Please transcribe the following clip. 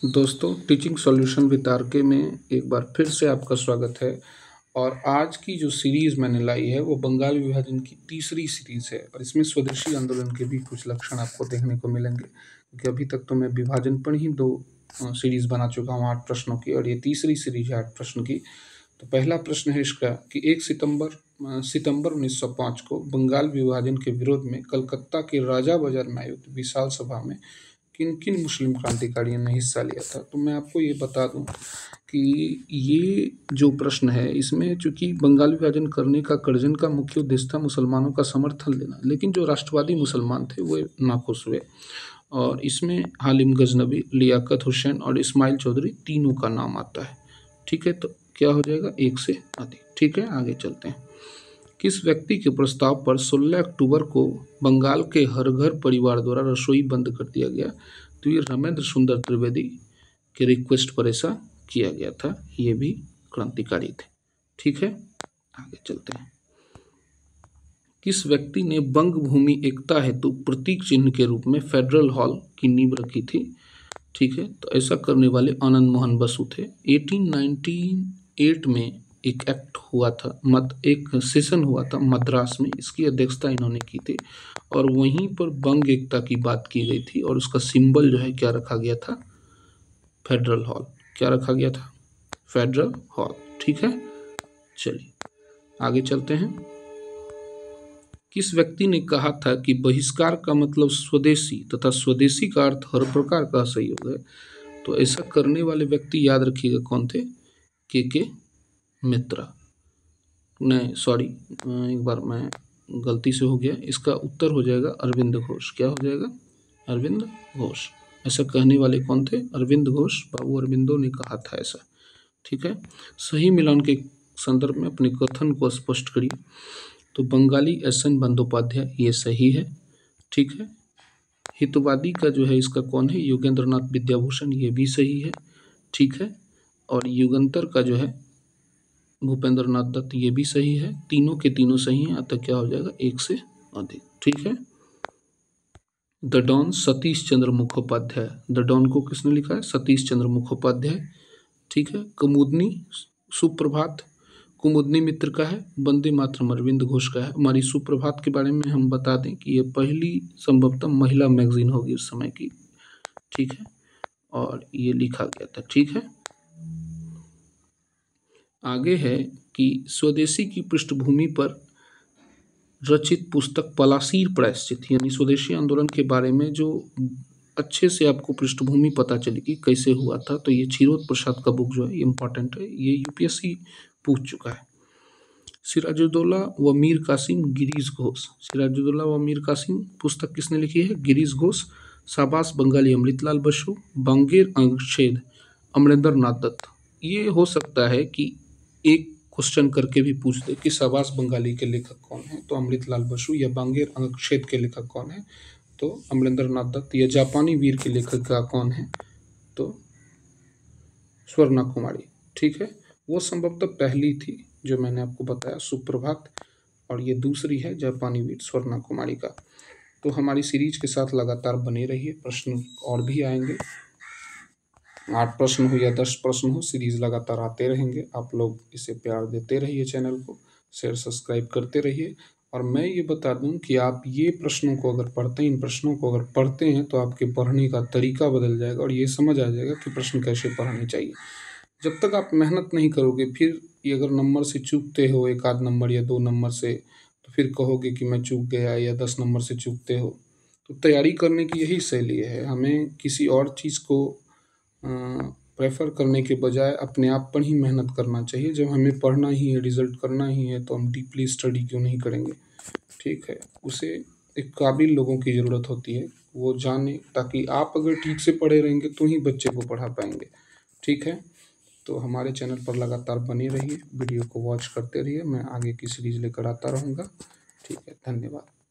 दोस्तों, teaching solution with R K में एक बार फिर से आपका स्वागत है। और आज की जो सीरीज़ मैंने लाई है वो बंगाल विभाजन की तीसरी सीरीज़ है और इसमें स्वदेशी आंदोलन के भी कुछ लक्षण आपको देखने को मिलेंगे, क्योंकि अभी तक तो मैं विभाजन पर ही दो सीरीज़ बना चुका हूँ 8 प्रश्नों की, और ये तीसरी सीरीज है 8 प्रश्न की। तो पहला प्रश्न है इसका कि 1 सितंबर 1905 को बंगाल विभाजन के विरोध में कलकत्ता के राजा बाजार में आयोजित विशाल सभा में किन किन मुस्लिम क्रांतिकारियों ने हिस्सा लिया था। तो मैं आपको ये बता दूं कि ये जो प्रश्न है इसमें चूंकि बंगाल विभाजन करने का कर्जन का मुख्य उद्देश्य था मुसलमानों का समर्थन लेना, लेकिन जो राष्ट्रवादी मुसलमान थे वो नाखुश हुए और इसमें हालिम गजनबी, लियाकत हुसैन और इस्माइल चौधरी तीनों का नाम आता है। ठीक है, तो क्या हो जाएगा, एक से अधिक। ठीक है, आगे चलते हैं। किस व्यक्ति के प्रस्ताव पर 16 अक्टूबर को बंगाल के हर घर परिवार द्वारा रसोई बंद कर दिया गया? तो ये रामेंद्र सुंदर त्रिवेदी के रिक्वेस्ट पर ऐसा किया गया था। ये भी क्रांतिकारी थे। ठीक है, आगे चलते हैं। किस व्यक्ति ने बंग भूमि एकता हेतु प्रतीक चिन्ह के रूप में फेडरल हॉल की नींव रखी थी? ठीक है, तो ऐसा करने वाले आनंद मोहन बसु थे। 1898 में एक एक्ट हुआ था, एक सेशन हुआ था मद्रास में, इसकी अध्यक्षता इन्होंने की थी और वहीं पर बंग एकता की बात की गई थी और उसका सिंबल जो है क्या रखा गया था? Federal hall. क्या रखा गया था? Federal hall. ठीक है, चलिए आगे चलते हैं। किस व्यक्ति ने कहा था कि बहिष्कार का मतलब स्वदेशी तथा स्वदेशी का अर्थ हर प्रकार का सहयोग है? तो ऐसा करने वाले व्यक्ति याद रखिएगा कौन थे? के मित्रा। नहीं सॉरी, एक बार मैं गलती से हो गया, इसका उत्तर हो जाएगा अरविंद घोष। क्या हो जाएगा? अरविंद घोष। ऐसा कहने वाले कौन थे? अरविंद घोष। बाबू अरविंदो ने कहा था ऐसा। ठीक है, सही मिलान के संदर्भ में अपने कथन को स्पष्ट करिए। तो बंगाली एस.एन. बंदोपाध्याय, ये सही है। ठीक है, हितवादी का जो है इसका कौन है? योगेंद्र नाथ विद्याभूषण, ये भी सही है। ठीक है, और युगंतर का जो है भूपेंद्र नाथ दत्त, ये भी सही है। तीनों के तीनों सही हैं, अतः क्या हो जाएगा? एक से अधिक। ठीक है, the don Satish Chandra Mukhopadhyay. The don को किसने लिखा है? सतीश चंद्र मुखोपाध्याय। ठीक है, कुमुदनी सुप्रभात कुमुदनी मित्र का है। वंदे मातरम अरविंद घोष का है। हमारी सुप्रभात के बारे में हम बता दें कि ये पहली संभवतः महिला मैगजीन होगी उस समय की। ठीक है, और ये लिखा गया था। ठीक है, आगे है कि स्वदेशी की पृष्ठभूमि पर रचित पुस्तक पलासीर प्रायश्चित, यानी स्वदेशी आंदोलन के बारे में जो अच्छे से आपको पृष्ठभूमि पता चली कि कैसे हुआ था, तो ये क्षीरोद प्रसाद का बुक जो है ये इम्पॉर्टेंट है, ये यूपीएससी पूछ चुका है। सिराजुद्दौला व मीर कासिम, गिरीश घोष। सिराजुद्दौला व मीर कासिम पुस्तक किसने लिखी है? गिरीश घोष। शाबाश बंगाली, अमृतलाल बसु। बांगेर अनुच्छेद, अमरेंद्र नाथ दत्त। ये हो सकता है कि एक क्वेश्चन करके भी पूछ दे कि शाबाश बंगाली के लेखक कौन है, तो अमृतलाल बसु। या बांगेर अनुच्छेद के लेखक कौन है, तो अमरेंद्र नाथ दत्त। या जापानी वीर के लेखक का कौन है, तो स्वर्णा कुमारी। ठीक है, वो संभवतः पहली थी जो मैंने आपको बताया, सुप्रभात, और ये दूसरी है जापानी वीर स्वर्णा कुमारी का। तो हमारी सीरीज के साथ लगातार बने रहिए, प्रश्न और भी आएंगे। 8 प्रश्न हो या 10 प्रश्न हो, सीरीज लगातार आते रहेंगे। आप लोग इसे प्यार देते रहिए, चैनल को शेयर सब्सक्राइब करते रहिए। और मैं ये बता दूं कि आप ये प्रश्नों को अगर पढ़ते हैं, इन प्रश्नों को अगर पढ़ते हैं, तो आपके पढ़ने का तरीका बदल जाएगा और ये समझ आ जाएगा कि प्रश्न कैसे पढ़ने चाहिए। जब तक आप मेहनत नहीं करोगे, फिर ये अगर नंबर से चूकते हो, एक आध नंबर या 2 नंबर से, तो फिर कहोगे कि मैं चूक गया, या 10 नंबर से चूकते हो। तो तैयारी करने की यही शैली है, हमें किसी और चीज़ को प्रेफर करने के बजाय अपने आप पर ही मेहनत करना चाहिए। जब हमें पढ़ना ही है, रिजल्ट करना ही है, तो हम डीपली स्टडी क्यों नहीं करेंगे? ठीक है, उसे एक काबिल लोगों की ज़रूरत होती है, वो जाने, ताकि आप अगर ठीक से पढ़े रहेंगे तो ही बच्चे को पढ़ा पाएंगे। ठीक है, तो हमारे चैनल पर लगातार बने रहिए, वीडियो को वॉच करते रहिए, मैं आगे की सीरीज लेकर आता रहूँगा। ठीक है, धन्यवाद।